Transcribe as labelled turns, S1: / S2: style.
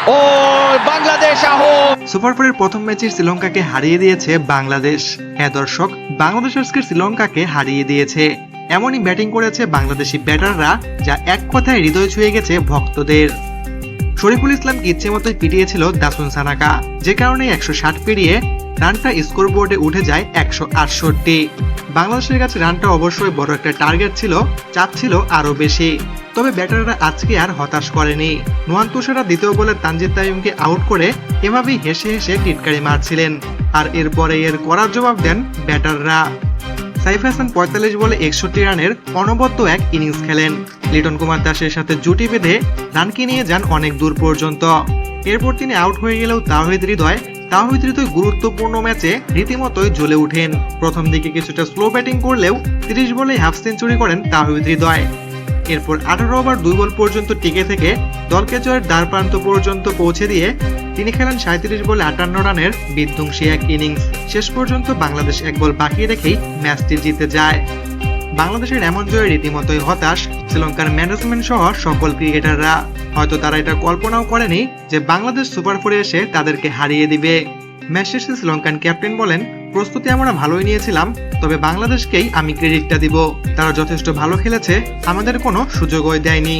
S1: ও Bangladesh out.
S2: Super ফোরের প্রথম ম্যাচে শ্রীলঙ্কাকে হারিয়ে দিয়েছে বাংলাদেশ। হ্যাঁ দর্শক, বাংলাদেশ আজকে শ্রীলঙ্কাকে হারিয়ে দিয়েছে। এমনই ব্যাটিং করেছে বাংলাদেশি ব্যাটাররা, যা এক কথায় হৃদয় ছুঁয়ে গেছে ভক্তদের। শরীফুল ইসলামকে ইচ্ছে মতোই পিটিয়েছিল দাসুন সানাকা, যে কারণে 160 পেরিয়ে রানটা স্কোরবোর্ডে উঠে যায় 168। বাংলাদেশের কাছে রানটা অবশ্যই বড় একটা টার্গেট ছিল, চাপ ছিল আরো বেশি। তবে ব্যাটাররা আজকে আর হতাশ করেনি। নোয়ান তুষারা দ্বিতীয় বলে তানজিদ তামিমকে আউট করে এভাবেই হেসে হেসে টিটকারি মারছিলেন, আর এরপরে এর কড়া জবাব দেন ব্যাটাররা। সাইফ হাসান 45 বলে 61 রানের অনবদ্য এক ইনিংস খেলেন। লিটন কুমার দাসের সাথে জুটি বেঁধে রানকে নিয়ে যান অনেক দূর পর্যন্ত। এরপর তিনি আউট হয়ে গেলেও তাওহিদ হৃদয় গুরুত্বপূর্ণ ম্যাচে রীতিমতোই জ্বলে ওঠেন। প্রথম দিকে কিছুটা স্লো ব্যাটিং করলেও 30 বলে হাফ সেঞ্চুরি করেন তাওহিদ হৃদয়। এরপর 18 ওভার 2 বল পর্যন্ত টিকে থেকে দলকে জয়ের দ্বার প্রান্ত পর্যন্ত পৌঁছে দিয়ে তিনি খেলেন 37 বলে 58 রানের বিধ্বংসী এক ইনিংস। শেষ পর্যন্ত বাংলাদেশ এক বল বাকি রেখেই ম্যাচটি জিতে যায়। বাংলাদেশের এমন জয়ে রীতিমতোই হতাশ শ্রীলঙ্কার ম্যানেজমেন্ট সহ সকল ক্রিকেটাররা। হয়তো তারা এটা কল্পনাও করেনি যে বাংলাদেশ সুপার ফোরে এসে তাদেরকে হারিয়ে দিবে। ম্যাচ শেষে শ্রীলঙ্কান ক্যাপ্টেন বলেন, প্রস্তুতি আমরা ভালোই নিয়েছিলাম, তবে বাংলাদেশকেই আমি ক্রেডিটটা দিব। তারা যথেষ্ট ভালো খেলেছে, আমাদের কোনো সুযোগই দেয়নি।